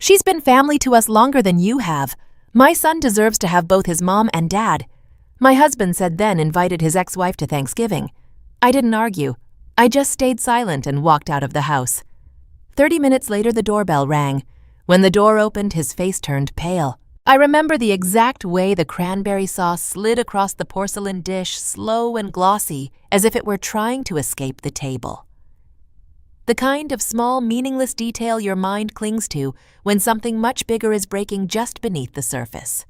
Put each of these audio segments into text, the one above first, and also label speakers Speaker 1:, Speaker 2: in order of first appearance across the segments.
Speaker 1: She's been family to us longer than you have. My son deserves to have both his mom and dad. My husband said then invited his ex-wife to Thanksgiving. I didn't argue. I just stayed silent and walked out of the house. 30 minutes later, the doorbell rang. When the door opened, his face turned pale. I remember the exact way the cranberry sauce slid across the porcelain dish, slow and glossy, as if it were trying to escape the table. The kind of small, meaningless detail your mind clings to when something much bigger is breaking just beneath the surface.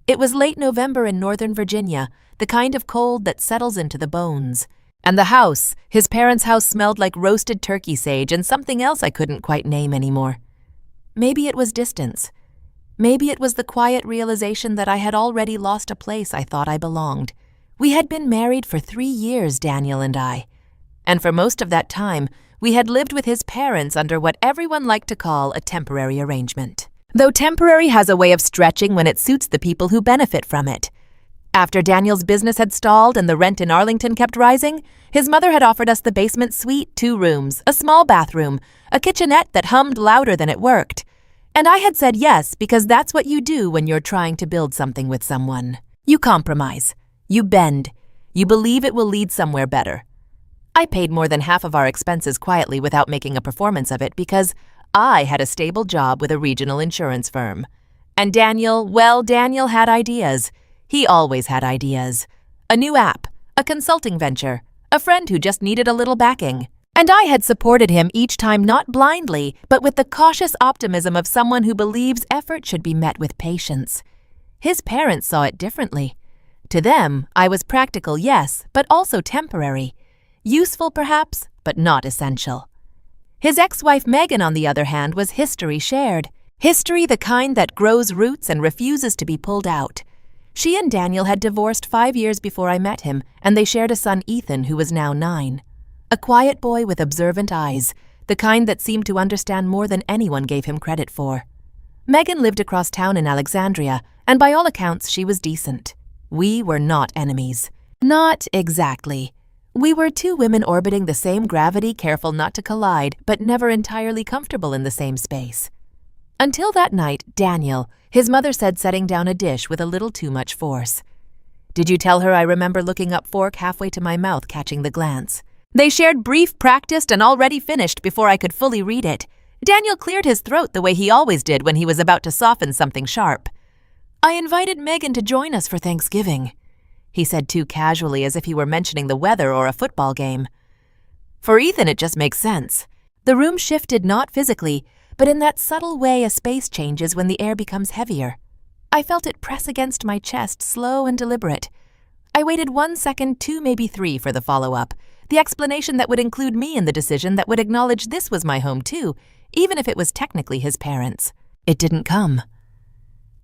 Speaker 1: It was late November in Northern Virginia, the kind of cold that settles into the bones. And the house, his parents' house, smelled like roasted turkey sage and something else I couldn't quite name anymore. Maybe it was distance. Maybe it was the quiet realization that I had already lost a place I thought I belonged. We had been married for 3 years, Daniel and I. And for most of that time, we had lived with his parents under what everyone liked to call a temporary arrangement. Though temporary has a way of stretching when it suits the people who benefit from it. After Daniel's business had stalled and the rent in Arlington kept rising, his mother had offered us the basement suite, 2 rooms, a small bathroom, a kitchenette that hummed louder than it worked. And I had said yes because that's what you do when you're trying to build something with someone. You compromise. You bend. You believe it will lead somewhere better. I paid more than half of our expenses quietly without making a performance of it because I had a stable job with a regional insurance firm. And Daniel had ideas. He always had ideas. A new app, a consulting venture, a friend who just needed a little backing. And I had supported him each time not blindly, but with the cautious optimism of someone who believes effort should be met with patience. His parents saw it differently. To them, I was practical, yes, but also temporary. Useful, perhaps, but not essential. His ex-wife Megan, on the other hand, was history shared. History the kind that grows roots and refuses to be pulled out. She and Daniel had divorced 5 years before I met him, and they shared a son, Ethan, who was now 9. A quiet boy with observant eyes, the kind that seemed to understand more than anyone gave him credit for. Megan lived across town in Alexandria, and by all accounts she was decent. We were not enemies. Not exactly. We were 2 women orbiting the same gravity, careful not to collide, but never entirely comfortable in the same space. Until that night, Daniel, his mother said, setting down a dish with a little too much force. Did you tell her I remember looking up fork halfway to my mouth, catching the glance? They shared brief, practiced, and already finished before I could fully read it. Daniel cleared his throat the way he always did when he was about to soften something sharp. I invited Megan to join us for Thanksgiving, he said too casually as if he were mentioning the weather or a football game. For Ethan, it just makes sense. The room shifted not physically, but in that subtle way a space changes when the air becomes heavier. I felt it press against my chest, slow and deliberate. I waited 1 second, 2, maybe 3 for the follow-up. The explanation that would include me in the decision, that would acknowledge this was my home too, even if it was technically his parents'. It didn't come.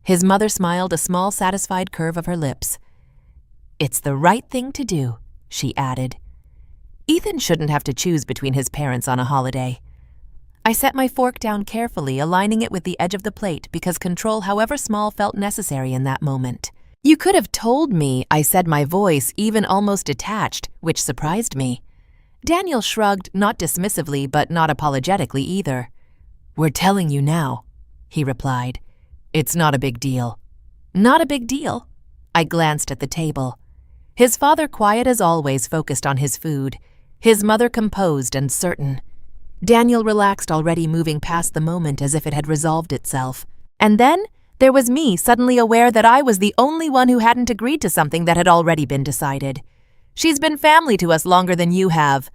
Speaker 1: His mother smiled, a small, satisfied curve of her lips. It's the right thing to do, she added. Ethan shouldn't have to choose between his parents on a holiday. I set my fork down carefully, aligning it with the edge of the plate because control, however small, felt necessary in that moment. You could have told me, I said, my voice even almost detached, which surprised me. Daniel shrugged, not dismissively, but not apologetically either. We're telling you now, he replied. It's not a big deal. Not a big deal? I glanced at the table. His father, quiet as always, focused on his food. His mother, composed and certain. Daniel relaxed, already moving past the moment as if it had resolved itself. And then there was me, suddenly aware that I was the only one who hadn't agreed to something that had already been decided. She's been family to us longer than you have,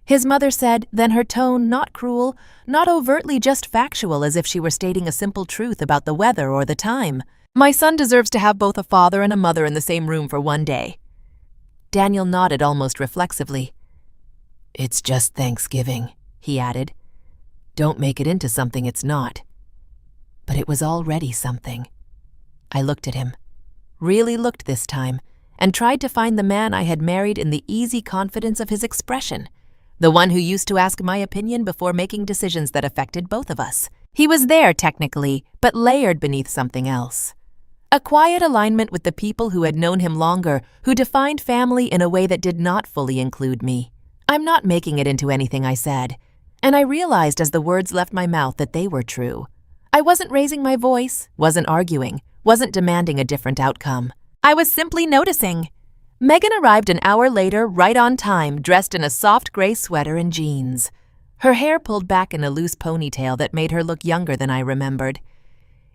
Speaker 1: his mother said, then her tone not cruel, not overtly just factual, as if she were stating a simple truth about the weather or the time. My son deserves to have both a father and a mother in the same room for 1 day. Daniel nodded almost reflexively. It's just Thanksgiving, he added. Don't make it into something it's not. But it was already something. I looked at him, really looked this time, and tried to find the man I had married in the easy confidence of his expression, the one who used to ask my opinion before making decisions that affected both of us. He was there technically, but layered beneath something else. A quiet alignment with the people who had known him longer, who defined family in a way that did not fully include me. I'm not making it into anything I said, and I realized as the words left my mouth that they were true. I wasn't raising my voice, wasn't arguing, wasn't demanding a different outcome. I was simply noticing. Megan arrived an hour later, right on time, dressed in a soft gray sweater and jeans. Her hair pulled back in a loose ponytail that made her look younger than I remembered.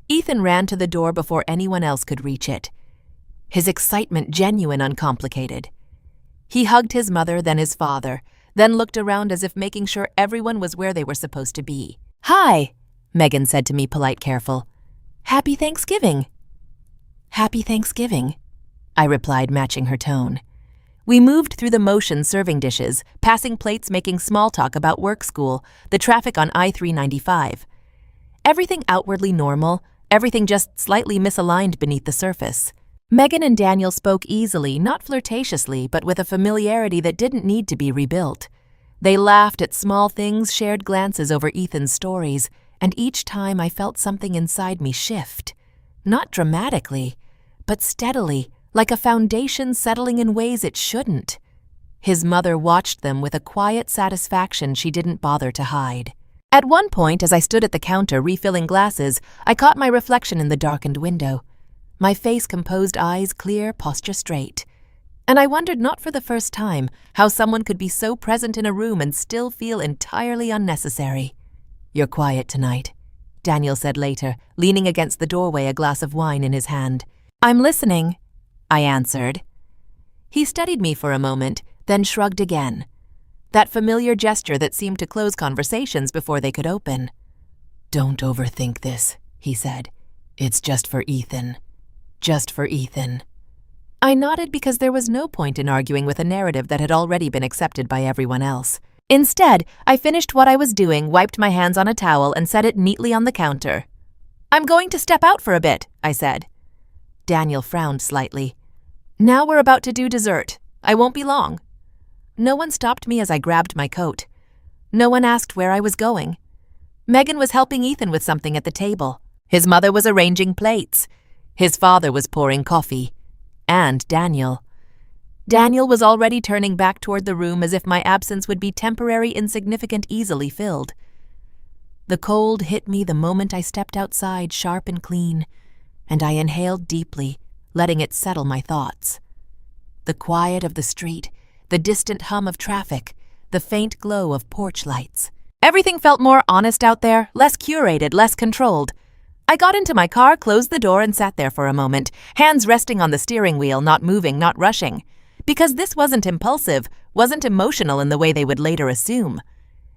Speaker 1: Ethan ran to the door before anyone else could reach it. His excitement genuine, uncomplicated. He hugged his mother, then his father, then looked around as if making sure everyone was where they were supposed to be. "Hi," Megan said to me, polite, careful. "Happy Thanksgiving." "Happy Thanksgiving," I replied, matching her tone. We moved through the motions serving dishes, passing plates, making small talk about work, school, the traffic on I-395. Everything outwardly normal, everything just slightly misaligned beneath the surface. Megan and Daniel spoke easily, not flirtatiously, but with a familiarity that didn't need to be rebuilt. They laughed at small things, shared glances over Ethan's stories, and each time I felt something inside me shift. Not dramatically, but steadily, like a foundation settling in ways it shouldn't. His mother watched them with a quiet satisfaction she didn't bother to hide. At one point, as I stood at the counter refilling glasses, I caught my reflection in the darkened window. My face composed, eyes clear, posture straight. And I wondered, not for the first time, how someone could be so present in a room and still feel entirely unnecessary. "You're quiet tonight," Daniel said later, leaning against the doorway, a glass of wine in his hand. "I'm listening," I answered. He studied me for a moment, then shrugged again. That familiar gesture that seemed to close conversations before they could open. "Don't overthink this," he said. "It's just for Ethan. Just for Ethan." I nodded because there was no point in arguing with a narrative that had already been accepted by everyone else. Instead, I finished what I was doing, wiped my hands on a towel, and set it neatly on the counter. "I'm going to step out for a bit," I said. Daniel frowned slightly. "Now we're about to do dessert. I won't be long." No one stopped me as I grabbed my coat. No one asked where I was going. Megan was helping Ethan with something at the table. His mother was arranging plates. His father was pouring coffee. And Daniel. Daniel was already turning back toward the room as if my absence would be temporary, insignificant, easily filled. The cold hit me the moment I stepped outside, sharp and clean, and I inhaled deeply, letting it settle my thoughts. The quiet of the street, the distant hum of traffic, the faint glow of porch lights. Everything felt more honest out there, less curated, less controlled. I got into my car, closed the door, and sat there for a moment, hands resting on the steering wheel, not moving, not rushing. Because this wasn't impulsive, wasn't emotional in the way they would later assume.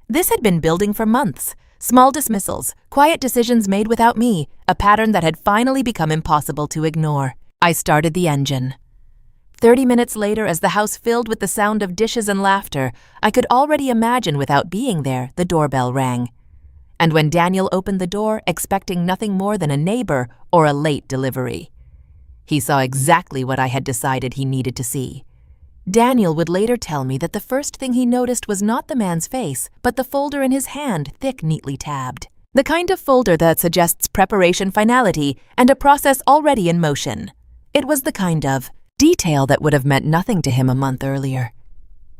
Speaker 1: This had been building for months. Small dismissals, quiet decisions made without me, a pattern that had finally become impossible to ignore. I started the engine. 30 minutes later, as the house filled with the sound of dishes and laughter, I could already imagine, without being there, the doorbell rang. And when Daniel opened the door, expecting nothing more than a neighbor or a late delivery, he saw exactly what I had decided he needed to see. Daniel would later tell me that the first thing he noticed was not the man's face, but the folder in his hand, thick, neatly tabbed. The kind of folder that suggests preparation, finality, and a process already in motion. It was the kind of detail that would have meant nothing to him a month earlier.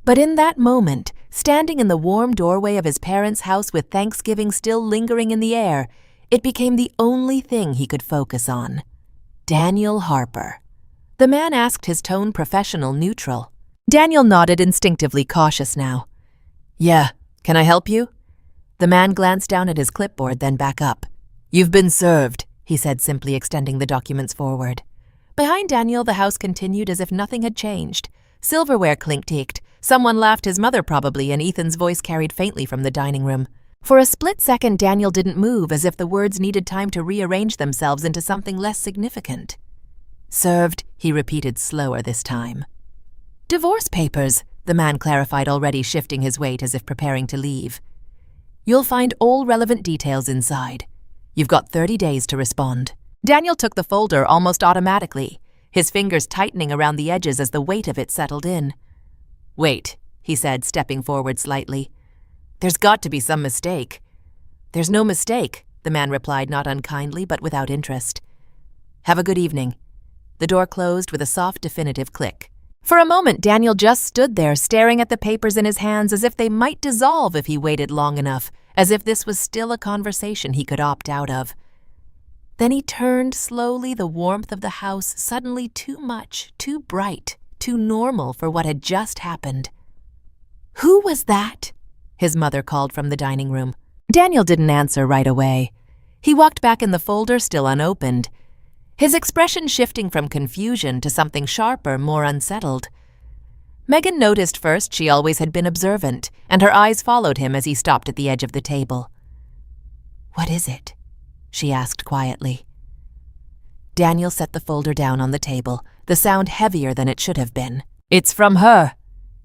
Speaker 1: But in that moment, standing in the warm doorway of his parents' house with Thanksgiving still lingering in the air, it became the only thing he could focus on. Daniel Harper. The man asked, his tone professional, neutral. Daniel nodded, instinctively cautious now. "Yeah, can I help you?" The man glanced down at his clipboard, then back up. "You've been served," he said, simply extending the documents forward. Behind Daniel, the house continued as if nothing had changed. Silverware clink-ticked. Someone laughed, his mother probably, and Ethan's voice carried faintly from the dining room. For a split second, Daniel didn't move, as if the words needed time to rearrange themselves into something less significant. "Served," he repeated, slower this time. "Divorce papers," the man clarified, already shifting his weight as if preparing to leave. "You'll find all relevant details inside. You've got 30 days to respond." Daniel took the folder almost automatically, his fingers tightening around the edges as the weight of it settled in. "Wait," he said, stepping forward slightly. "There's got to be some mistake." "There's no mistake," the man replied, not unkindly, but without interest. "Have a good evening." The door closed with a soft, definitive click. For a moment, Daniel just stood there, staring at the papers in his hands as if they might dissolve if he waited long enough, as if this was still a conversation he could opt out of. Then he turned slowly, the warmth of the house suddenly too much, too bright, too normal for what had just happened. "Who was that?" his mother called from the dining room. Daniel didn't answer right away. He walked back in the folder still unopened, his expression shifting from confusion to something sharper, more unsettled. Megan noticed first she always had been observant, and her eyes followed him as he stopped at the edge of the table. "What is it?" she asked quietly. Daniel set the folder down on the table, the sound heavier than it should have been. "It's from her,"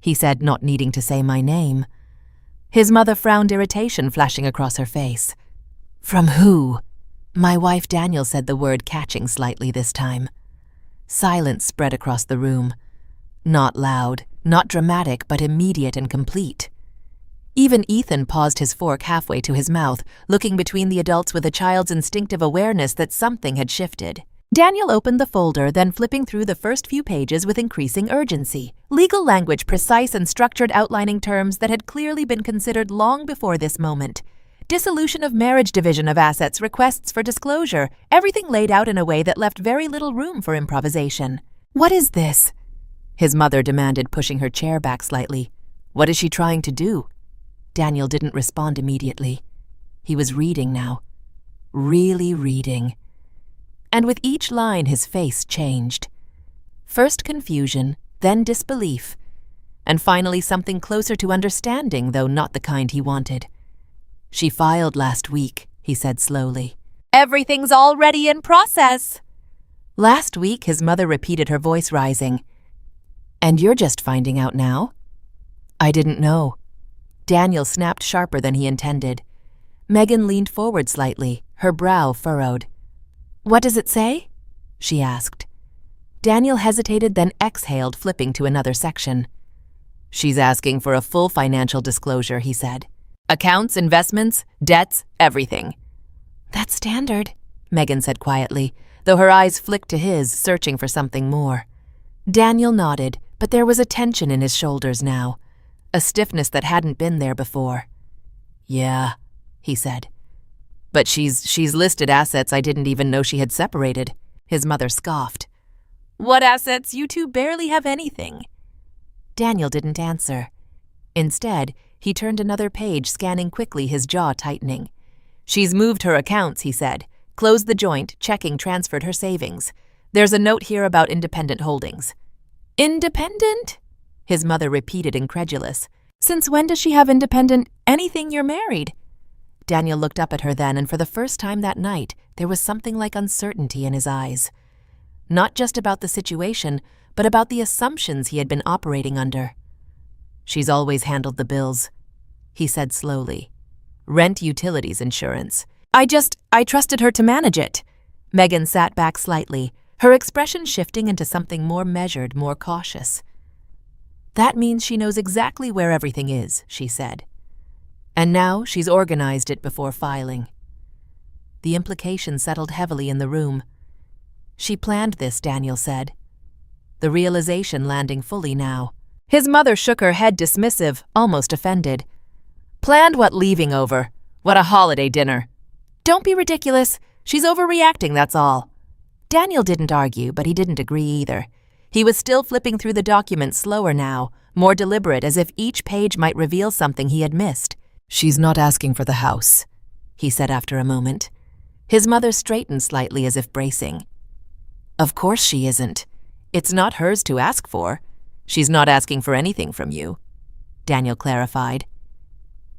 Speaker 1: he said, not needing to say my name. His mother frowned, irritation flashing across her face. "From who?" My wife, Daniel said the word, catching slightly this time. Silence spread across the room. Not loud, not dramatic, but immediate and complete. Even Ethan paused his fork halfway to his mouth, looking between the adults with a child's instinctive awareness that something had shifted. Daniel opened the folder, then flipping through the first few pages with increasing urgency. Legal language, precise and structured, outlining terms that had clearly been considered long before this moment. Dissolution of marriage, division of assets, requests for disclosure, everything laid out in a way that left very little room for improvisation. "What is this?" his mother demanded, pushing her chair back slightly. "What is she trying to do?" Daniel didn't respond immediately. He was reading now. Really reading. And with each line his face changed. First confusion, then disbelief, and finally something closer to understanding, though not the kind he wanted. "She filed last week," he said slowly. "Everything's already in process." "Last week," his mother repeated, her voice rising. "And you're just finding out now?" "I didn't know." Daniel snapped sharper than he intended. Megan leaned forward slightly, her brow furrowed. "What does it say?" she asked. Daniel hesitated, then exhaled, flipping to another section. "She's asking for a full financial disclosure," he said. "Accounts, investments, debts, everything." "That's standard," Megan said quietly, though her eyes flicked to his, searching for something more. Daniel nodded, but there was a tension in his shoulders now, a stiffness that hadn't been there before. "Yeah," he said. "But she's listed assets I didn't even know she had separated." His mother scoffed. "What assets? You two barely have anything." Daniel didn't answer. Instead, he turned another page, scanning quickly, his jaw tightening. "She's moved her accounts," he said. "Closed the joint, checking, transferred her savings. There's a note here about independent holdings." "Independent?" his mother repeated, incredulous. "Since when does she have independent anything? You're married." Daniel looked up at her then, and for the first time that night, there was something like uncertainty in his eyes. Not just about the situation, but about the assumptions he had been operating under. "She's always handled the bills," he said slowly. "Rent, utilities, insurance. I trusted her to manage it." Megan sat back slightly, her expression shifting into something more measured, more cautious. "That means she knows exactly where everything is," she said. "And now she's organized it before filing." The implication settled heavily in the room. She planned this, Daniel said. The realization landing fully now. His mother shook her head, dismissive, almost offended. "Planned what? Leaving over? What a holiday dinner." "Don't be ridiculous. She's overreacting, that's all." Daniel didn't argue, but he didn't agree either. He was still flipping through the document, slower now, more deliberate, as if each page might reveal something he had missed. "She's not asking for the house," he said after a moment. His mother straightened slightly, as if bracing. "Of course she isn't. It's not hers to ask for. She's not asking for anything from you," Daniel clarified.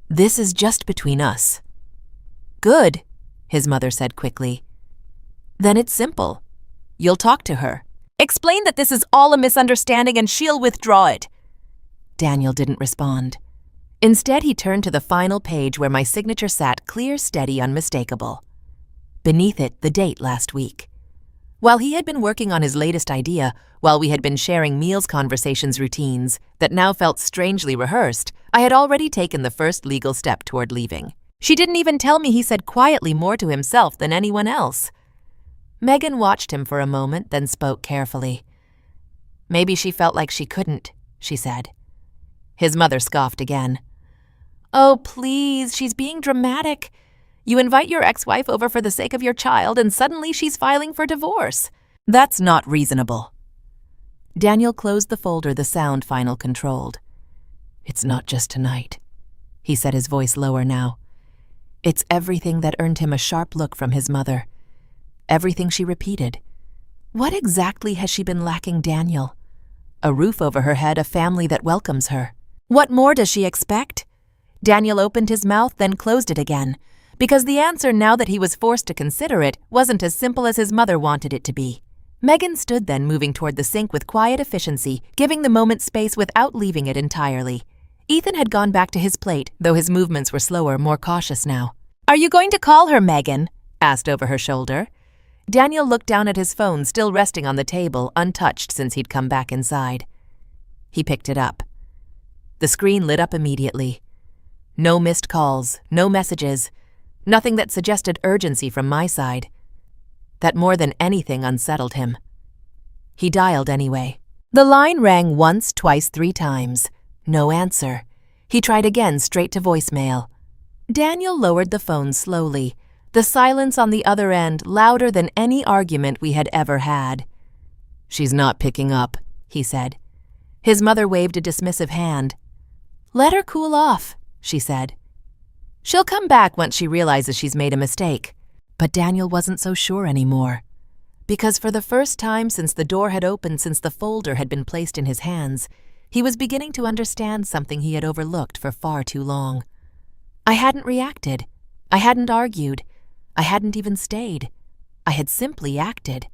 Speaker 1: "This is just between us." "Good," his mother said quickly. "Then it's simple. You'll talk to her. Explain that this is all a misunderstanding and she'll withdraw it." Daniel didn't respond. Instead, he turned to the final page where my signature sat, clear, steady, unmistakable. Beneath it, the date last week. While he had been working on his latest idea, while we had been sharing meals conversations routines that now felt strangely rehearsed, I had already taken the first legal step toward leaving. She didn't even tell me, he said quietly, more to himself than anyone else. Megan watched him for a moment, then spoke carefully. "Maybe she felt like she couldn't," she said. His mother scoffed again. "Oh, please, she's being dramatic. You invite your ex-wife over for the sake of your child, and suddenly she's filing for divorce. That's not reasonable." Daniel closed the folder the sound final controlled. "It's not just tonight," he said, his voice lower now. "It's everything that earned him a sharp look from his mother. Everything she repeated. What exactly has she been lacking Daniel? A roof over her head, a family that welcomes her. What more does she expect?" Daniel opened his mouth, then closed it again, because the answer, now that he was forced to consider it, wasn't as simple as his mother wanted it to be. Megan stood then, moving toward the sink with quiet efficiency, giving the moment space without leaving it entirely. Ethan had gone back to his plate, though his movements were slower, more cautious now. "Are you going to call her, Megan?" asked over her shoulder. Daniel looked down at his phone, still resting on the table, untouched since he'd come back inside. He picked it up. The screen lit up immediately. No missed calls, no messages, nothing that suggested urgency from my side. That more than anything unsettled him. He dialed anyway. The line rang once, twice, 3 times. No answer. He tried again, straight to voicemail. Daniel lowered the phone slowly, the silence on the other end louder than any argument we had ever had. "She's not picking up," he said. His mother waved a dismissive hand. "Let her cool off," she said. "She'll come back once she realizes she's made a mistake." But Daniel wasn't so sure anymore. Because for the first time since the door had opened, since the folder had been placed in his hands, he was beginning to understand something he had overlooked for far too long. I hadn't reacted. I hadn't argued. I hadn't even stayed. I had simply acted.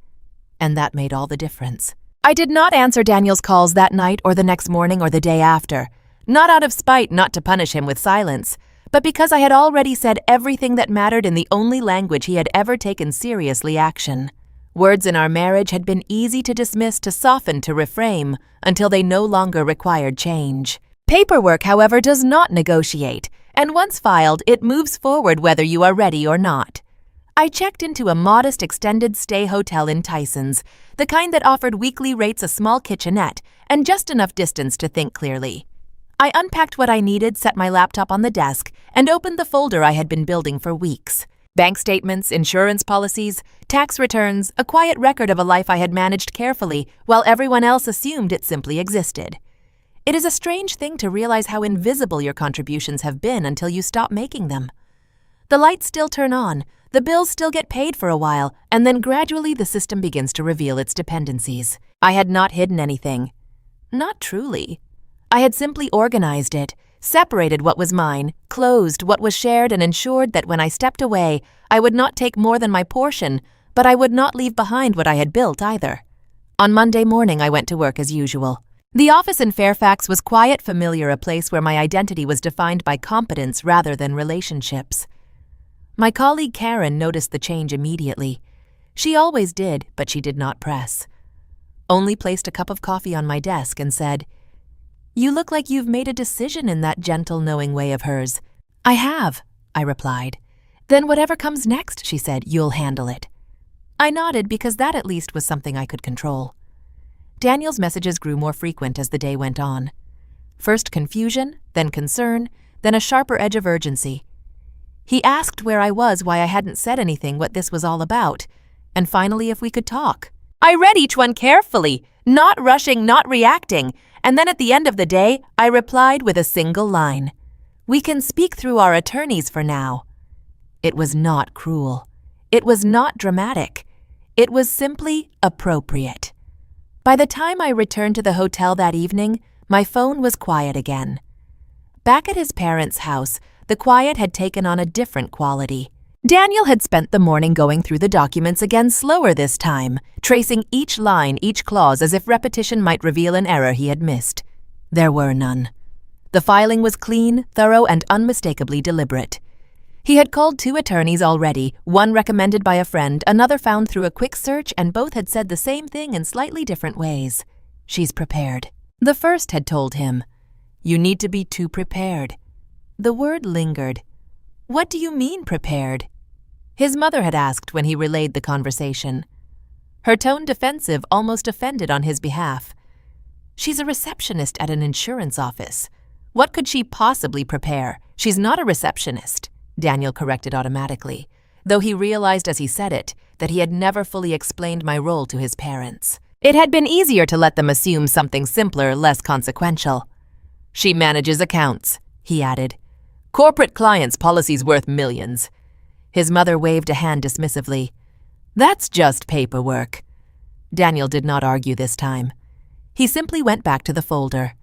Speaker 1: And that made all the difference. I did not answer Daniel's calls that night or the next morning or the day after. Not out of spite, not to punish him with silence, but because I had already said everything that mattered in the only language he had ever taken seriously: action. Words in our marriage had been easy to dismiss, to soften, to reframe, until they no longer required change. Paperwork, however, does not negotiate, and once filed, it moves forward whether you are ready or not. I checked into a modest extended stay hotel in Tysons, the kind that offered weekly rates, a small kitchenette, and just enough distance to think clearly. I unpacked what I needed, set my laptop on the desk, and opened the folder I had been building for weeks. Bank statements, insurance policies, tax returns, a quiet record of a life I had managed carefully while everyone else assumed it simply existed. It is a strange thing to realize how invisible your contributions have been until you stop making them. The lights still turn on, the bills still get paid for a while, and then gradually the system begins to reveal its dependencies. I had not hidden anything. Not truly. I had simply organized it, separated what was mine, closed what was shared, and ensured that when I stepped away, I would not take more than my portion, but I would not leave behind what I had built either. On Monday morning, I went to work as usual. The office in Fairfax was quiet, familiar, a place where my identity was defined by competence rather than relationships. My colleague Karen noticed the change immediately. She always did, but she did not press. Only placed a cup of coffee on my desk and said, "You look like you've made a decision," in that gentle, knowing way of hers. "I have," I replied. "Then whatever comes next," she said, "you'll handle it." I nodded, because that at least was something I could control. Daniel's messages grew more frequent as the day went on. First confusion, then concern, then a sharper edge of urgency. He asked where I was, why I hadn't said anything, what this was all about, and finally if we could talk. I read each one carefully, not rushing, not reacting, and then at the end of the day, I replied with a single line. "We can speak through our attorneys for now." It was not cruel. It was not dramatic. It was simply appropriate. By the time I returned to the hotel that evening, my phone was quiet again. Back at his parents' house, the quiet had taken on a different quality. Daniel had spent the morning going through the documents again, slower this time, tracing each line, each clause, as if repetition might reveal an error he had missed. There were none. The filing was clean, thorough, and unmistakably deliberate. He had called 2 attorneys already, one recommended by a friend, another found through a quick search, and both had said the same thing in slightly different ways. "She's prepared." The first had told him, "You need to be too prepared." The word lingered. "What do you mean, prepared?" His mother had asked when he relayed the conversation. Her tone defensive, almost offended on his behalf. "She's a receptionist at an insurance office. What could she possibly prepare? She's not a receptionist." Daniel corrected automatically, though he realized as he said it that he had never fully explained my role to his parents. It had been easier to let them assume something simpler, less consequential. She manages accounts, he added. Corporate clients' policies worth millions. His mother waved a hand dismissively. That's just paperwork. Daniel did not argue this time. He simply went back to the folder.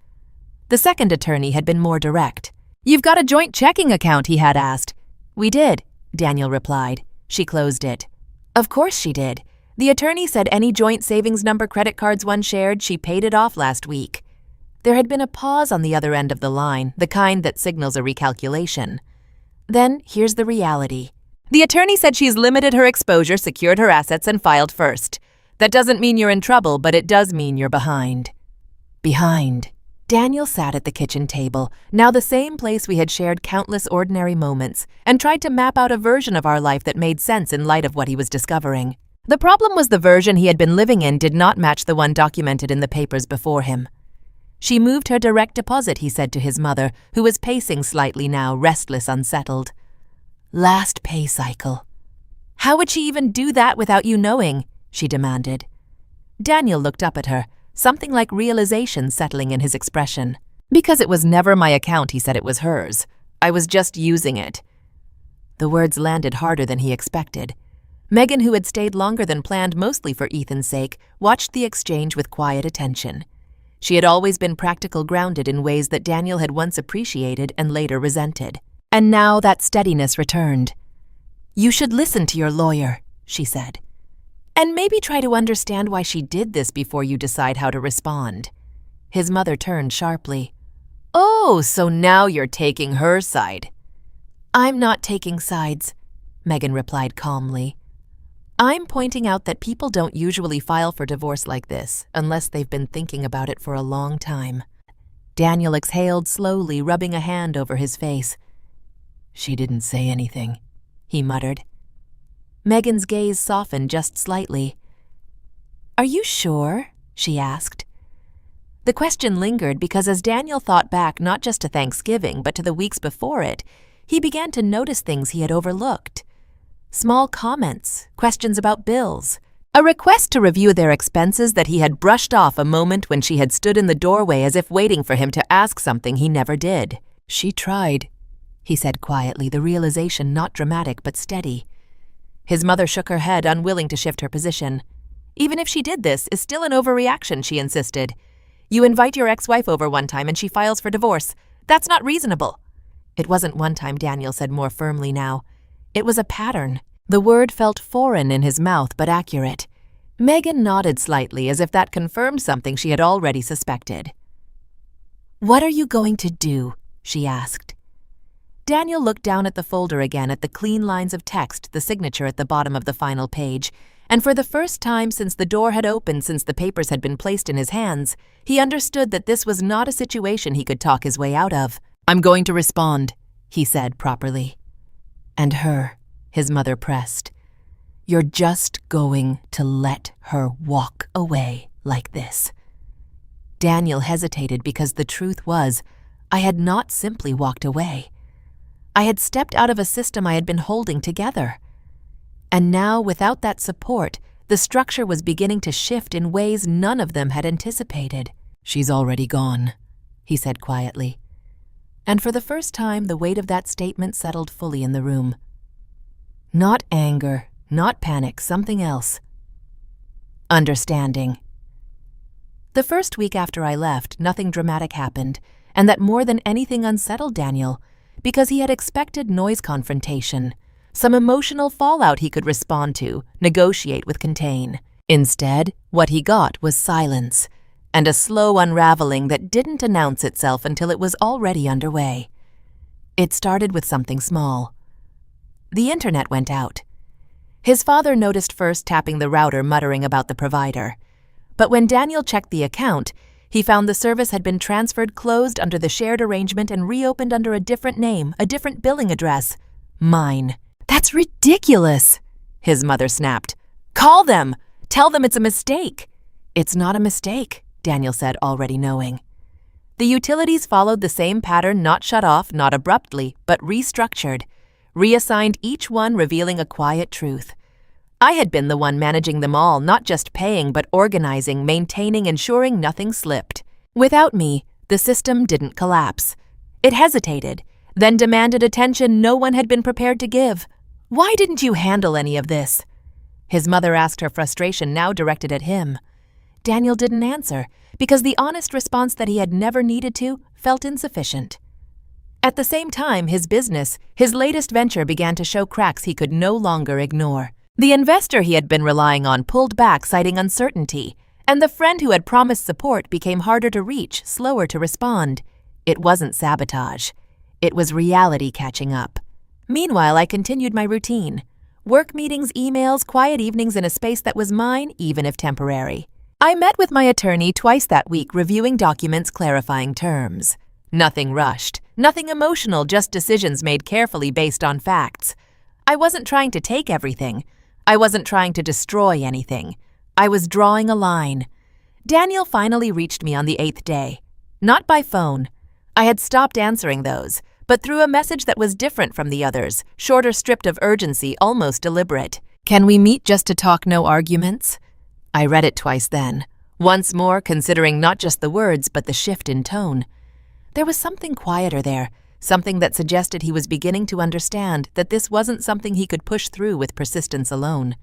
Speaker 1: The second attorney had been more direct. You've got a joint checking account, he had asked. We did, Daniel replied. She closed it. Of course she did. The attorney said any joint savings number credit cards one shared, she paid it off last week. There had been a pause on the other end of the line, the kind that signals a recalculation. Then, here's the reality. The attorney said she's limited her exposure, secured her assets, and filed first. That doesn't mean you're in trouble, but it does mean you're behind. Behind. Daniel sat at the kitchen table, now the same place we had shared countless ordinary moments, and tried to map out a version of our life that made sense in light of what he was discovering. The problem was the version he had been living in did not match the one documented in the papers before him. She moved her direct deposit, he said to his mother, who was pacing slightly now, restless, unsettled. Last pay cycle. How would she even do that without you knowing? She demanded. Daniel looked up at her, something like realization settling in his expression. Because it was never my account, he said it was hers. I was just using it. The words landed harder than he expected. Megan, who had stayed longer than planned mostly for Ethan's sake, watched the exchange with quiet attention. She had always been practical, grounded in ways that Daniel had once appreciated and later resented. And now that steadiness returned. You should listen to your lawyer, she said. And maybe try to understand why she did this before you decide how to respond. His mother turned sharply. Oh, so now you're taking her side. I'm not taking sides, Megan replied calmly. I'm pointing out that people don't usually file for divorce like this unless they've been thinking about it for a long time. Daniel exhaled slowly, rubbing a hand over his face. She didn't say anything, he muttered. Megan's gaze softened just slightly. Are you sure? She asked. The question lingered because as Daniel thought back not just to Thanksgiving but to the weeks before it, he began to notice things he had overlooked. Small comments, questions about bills, a request to review their expenses that he had brushed off a moment when she had stood in the doorway as if waiting for him to ask something he never did. She tried, he said quietly, the realization not dramatic but steady. His mother shook her head, unwilling to shift her position. Even if she did this, is still an overreaction, she insisted. You invite your ex-wife over one time and she files for divorce. That's not reasonable. It wasn't one time, Daniel said more firmly now. It was a pattern. The word felt foreign in his mouth, but accurate. Megan nodded slightly as if that confirmed something she had already suspected. What are you going to do? She asked. Daniel looked down at the folder again, at the clean lines of text, the signature at the bottom of the final page, and for the first time since the door had opened, since the papers had been placed in his hands, he understood that this was not a situation he could talk his way out of. I'm going to respond, he said properly. And her, his mother pressed. You're just going to let her walk away like this. Daniel hesitated because the truth was, I had not simply walked away. I had stepped out of a system I had been holding together. And now, without that support, the structure was beginning to shift in ways none of them had anticipated. She's already gone, he said quietly. And for the first time, the weight of that statement settled fully in the room. Not anger, not panic, something else. Understanding. The first week after I left, nothing dramatic happened, and that more than anything unsettled Daniel, because he had expected noise confrontation, some emotional fallout he could respond to, negotiate with, contain. Instead, what he got was silence, and a slow unraveling that didn't announce itself until it was already underway. It started with something small. The internet went out. His father noticed first, tapping the router, muttering about the provider. But when Daniel checked the account, he found the service had been transferred, closed under the shared arrangement, and reopened under a different name, a different billing address. Mine. That's ridiculous, his mother snapped. Call them! Tell them it's a mistake. It's not a mistake, Daniel said, already knowing. The utilities followed the same pattern, not shut off, not abruptly, but restructured. reassigned each one revealing a quiet truth. I had been the one managing them all, not just paying but organizing, maintaining, ensuring nothing slipped. Without me, the system didn't collapse. It hesitated, then demanded attention no one had been prepared to give. "Why didn't you handle any of this?" His mother asked, her frustration now directed at him. Daniel didn't answer, because the honest response that he had never needed to felt insufficient. At the same time, his business, his latest venture, began to show cracks he could no longer ignore. The investor he had been relying on pulled back, citing uncertainty, and the friend who had promised support became harder to reach, slower to respond. It wasn't sabotage. It was reality catching up. Meanwhile, I continued my routine. Work meetings, emails, quiet evenings in a space that was mine, even if temporary. I met with my attorney twice that week, reviewing documents, clarifying terms. Nothing rushed, nothing emotional, just decisions made carefully based on facts. I wasn't trying to take everything. I wasn't trying to destroy anything. I was drawing a line. Daniel finally reached me on the 8th day. Not by phone. I had stopped answering those, but through a message that was different from the others, shorter, stripped of urgency, almost deliberate. "Can we meet just to talk, no arguments?" I read it twice then, once more considering not just the words but the shift in tone. There was something quieter there, something that suggested he was beginning to understand that this wasn't something he could push through with persistence alone.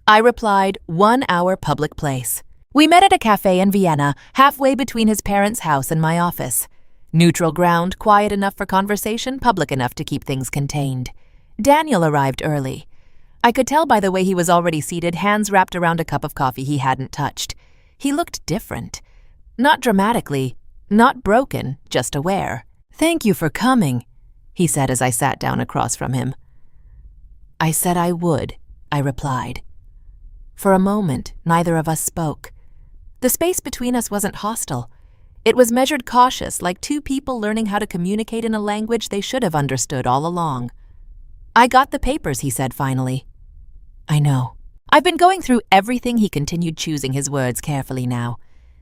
Speaker 1: I replied, 1 hour public place. We met at a cafe in Vienna, halfway between his parents' house and my office. Neutral ground, quiet enough for conversation, public enough to keep things contained. Daniel arrived early. I could tell by the way he was already seated, hands wrapped around a cup of coffee he hadn't touched. He looked different. Not dramatically, not broken, just aware. "Thank you for coming," he said as I sat down across from him. "I said I would," I replied. For a moment, neither of us spoke. The space between us wasn't hostile. It was measured cautious, like two people learning how to communicate in a language they should have understood all along. "I got the papers," he said finally. "I know. I've been going through everything," he continued, choosing his words carefully now.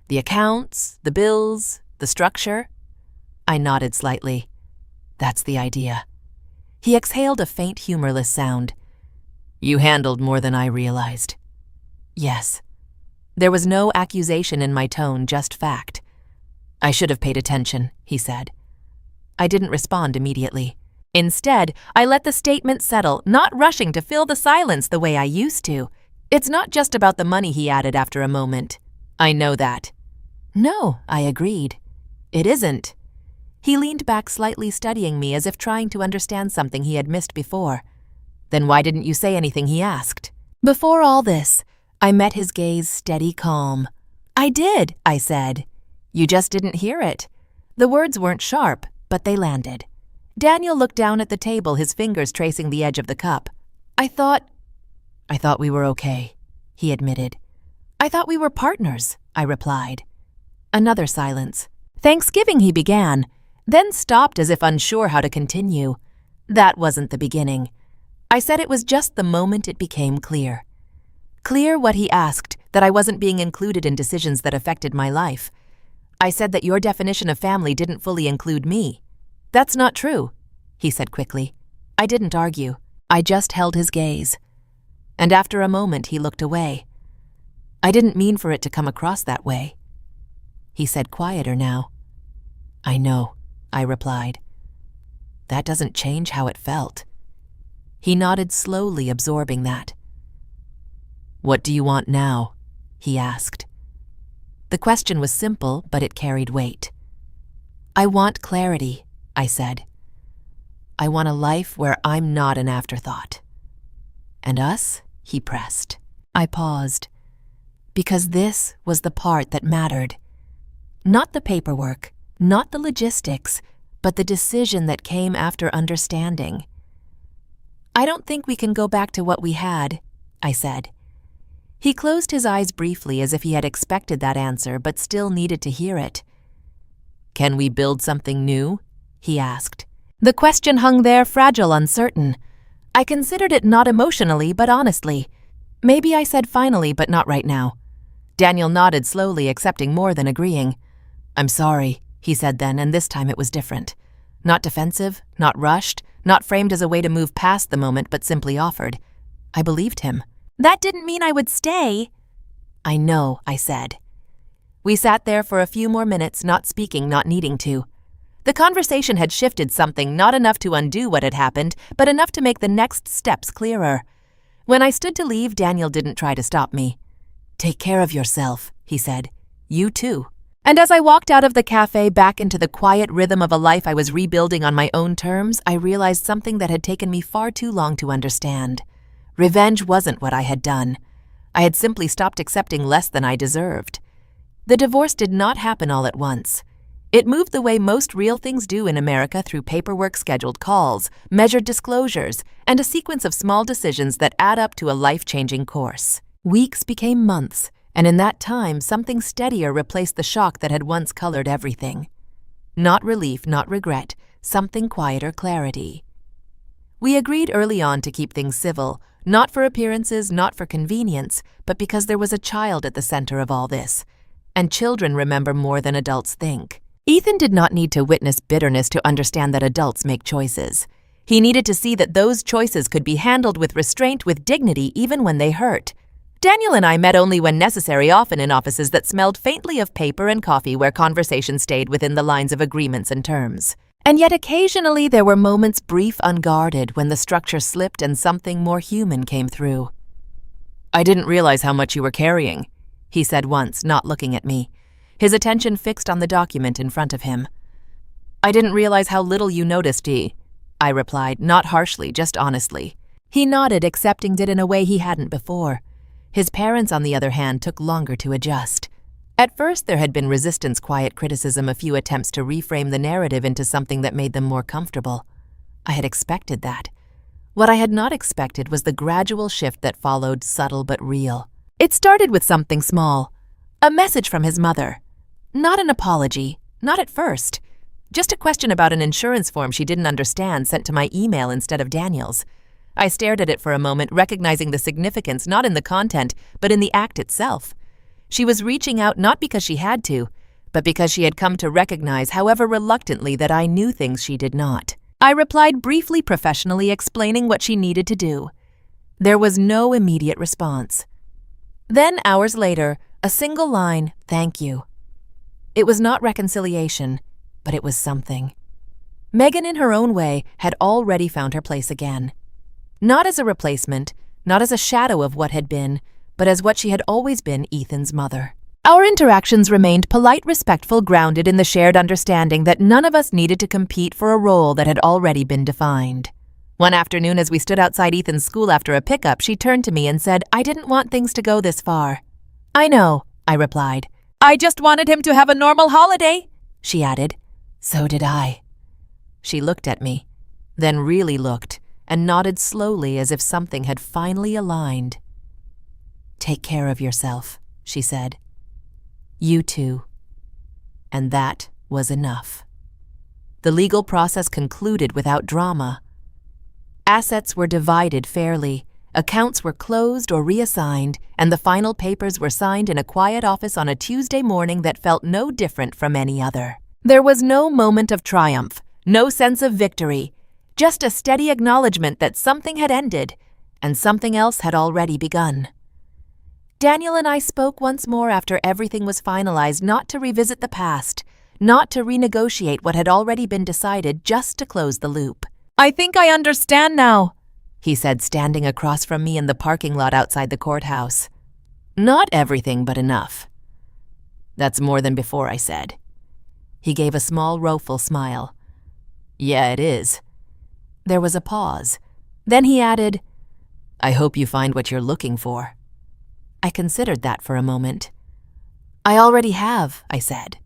Speaker 1: "The accounts, the bills, the structure." I nodded slightly. "That's the idea." He exhaled a faint, humorless sound. "You handled more than I realized." "Yes." There was no accusation in my tone, just fact. "I should have paid attention," he said. I didn't respond immediately. Instead, I let the statement settle, not rushing to fill the silence the way I used to. "It's not just about the money," he added after a moment. "I know that." "No," I agreed. "It isn't." He leaned back slightly, studying me as if trying to understand something he had missed before. "Then why didn't you say anything?" he asked. Before all this, I met his gaze, steady, calm. "I did," I said. "You just didn't hear it." The words weren't sharp, but they landed. Daniel looked down at the table, his fingers tracing the edge of the cup. I thought we were okay," he admitted. "I thought we were partners," I replied. Another silence. "Thanksgiving," he began, then stopped as if unsure how to continue. That wasn't the beginning. I said it was just the moment it became clear. Clear what he asked, that I wasn't being included in decisions that affected my life. I said that your definition of family didn't fully include me. "That's not true," he said quickly. I didn't argue. I just held his gaze. And after a moment, he looked away. "I didn't mean for it to come across that way." He said quieter now. "I know," I replied. "That doesn't change how it felt." He nodded slowly, absorbing that. "What do you want now?" he asked. The question was simple, but it carried weight. "I want clarity," I said. "I want a life where I'm not an afterthought." "And us?" he pressed. I paused. Because this was the part that mattered. Not the paperwork, not the logistics, but the decision that came after understanding. "I don't think we can go back to what we had," I said. He closed his eyes briefly as if he had expected that answer but still needed to hear it. "Can we build something new?" he asked. The question hung there, fragile, uncertain. I considered it not emotionally but honestly. Maybe I said finally, but not right now. Daniel nodded slowly, accepting more than agreeing. "I'm sorry," he said then, and this time it was different. Not defensive, not rushed, not framed as a way to move past the moment but simply offered. I believed him. "That didn't mean I would stay." "I know," I said. We sat there for a few more minutes, not speaking, not needing to. The conversation had shifted something, not enough to undo what had happened, but enough to make the next steps clearer. When I stood to leave, Daniel didn't try to stop me. "Take care of yourself," he said. "You too." And as I walked out of the cafe back into the quiet rhythm of a life I was rebuilding on my own terms, I realized something that had taken me far too long to understand. Revenge wasn't what I had done. I had simply stopped accepting less than I deserved. The divorce did not happen all at once. It moved the way most real things do in America through paperwork, scheduled calls, measured disclosures, and a sequence of small decisions that add up to a life-changing course. Weeks became months, and in that time, something steadier replaced the shock that had once colored everything. Not relief, not regret, something quieter, clarity. We agreed early on to keep things civil, not for appearances, not for convenience, but because there was a child at the center of all this. And children remember more than adults think. Ethan did not need to witness bitterness to understand that adults make choices. He needed to see that those choices could be handled with restraint, with dignity, even when they hurt. Daniel and I met only when necessary, often in offices that smelled faintly of paper and coffee, where conversation stayed within the lines of agreements and terms. And yet occasionally there were moments, brief, unguarded, when the structure slipped and something more human came through. "I didn't realize how much you were carrying," he said once, not looking at me, his attention fixed on the document in front of him. "I didn't realize how little you noticed, Dee," I replied, not harshly, just honestly. He nodded, accepting it in a way he hadn't before. His parents, on the other hand, took longer to adjust. At first, there had been resistance, quiet criticism, a few attempts to reframe the narrative into something that made them more comfortable. I had expected that. What I had not expected was the gradual shift that followed, subtle but real. It started with something small. A message from his mother. Not an apology, not at first. Just a question about an insurance form she didn't understand, sent to my email instead of Daniel's. I stared at it for a moment, recognizing the significance not in the content, but in the act itself. She was reaching out not because she had to, but because she had come to recognize, however reluctantly, that I knew things she did not. I replied briefly, professionally, explaining what she needed to do. There was no immediate response. Then, hours later, a single line, "Thank you." It was not reconciliation, but it was something. Megan, in her own way, had already found her place again. Not as a replacement, not as a shadow of what had been, but as what she had always been, Ethan's mother. Our interactions remained polite, respectful, grounded in the shared understanding that none of us needed to compete for a role that had already been defined. One afternoon, as we stood outside Ethan's school after a pickup, she turned to me and said, "I didn't want things to go this far." "I know," I replied. "I just wanted him to have a normal holiday," she added. "So did I." She looked at me, then really looked, and nodded slowly as if something had finally aligned. "Take care of yourself," she said. "You too." And that was enough. The legal process concluded without drama. Assets were divided fairly, accounts were closed or reassigned, and the final papers were signed in a quiet office on a Tuesday morning that felt no different from any other. There was no moment of triumph, no sense of victory, just a steady acknowledgement that something had ended and something else had already begun. Daniel and I spoke once more after everything was finalized, not to revisit the past, not to renegotiate what had already been decided, just to close the loop. "I think I understand now," he said, standing across from me in the parking lot outside the courthouse. "Not everything, but enough." "That's more than before," I said. He gave a small, rueful smile. "Yeah, it is." There was a pause. Then he added, "I hope you find what you're looking for." I considered that for a moment. "I already have," I said.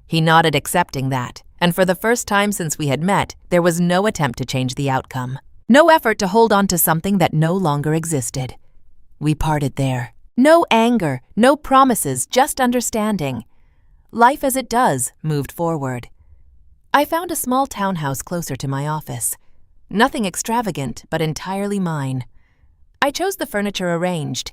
Speaker 1: He nodded, accepting that, and for the first time since we had met, there was no attempt to change the outcome. No effort to hold on to something that no longer existed. We parted there. No anger, no promises, just understanding. Life as it does moved forward. I found a small townhouse closer to my office. Nothing extravagant, but entirely mine. I chose the furniture arranged.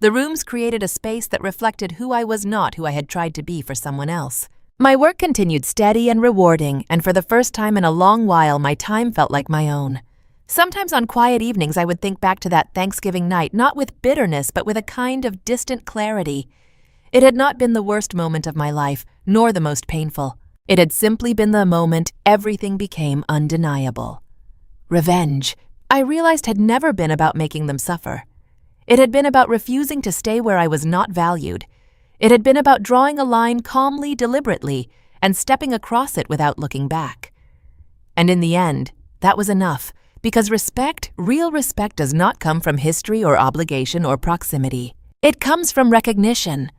Speaker 1: The rooms created a space that reflected who I was, not who I had tried to be for someone else. My work continued steady and rewarding, and for the first time in a long while, my time felt like my own. Sometimes on quiet evenings, I would think back to that Thanksgiving night, not with bitterness, but with a kind of distant clarity. It had not been the worst moment of my life, nor the most painful. It had simply been the moment everything became undeniable. Revenge, I realized, had never been about making them suffer. It had been about refusing to stay where I was not valued. It had been about drawing a line calmly, deliberately, and stepping across it without looking back. And in the end, that was enough, because respect, real respect, does not come from history or obligation or proximity. It comes from recognition.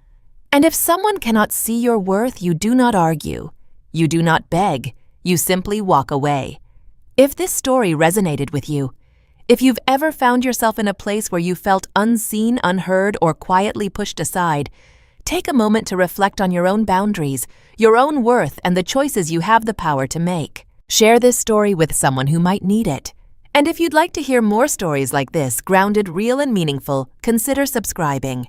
Speaker 1: And if someone cannot see your worth, you do not argue. You do not beg. You simply walk away. If this story resonated with you, if you've ever found yourself in a place where you felt unseen, unheard, or quietly pushed aside, take a moment to reflect on your own boundaries, your own worth, and the choices you have the power to make. Share this story with someone who might need it. And if you'd like to hear more stories like this, grounded, real, and meaningful, consider subscribing.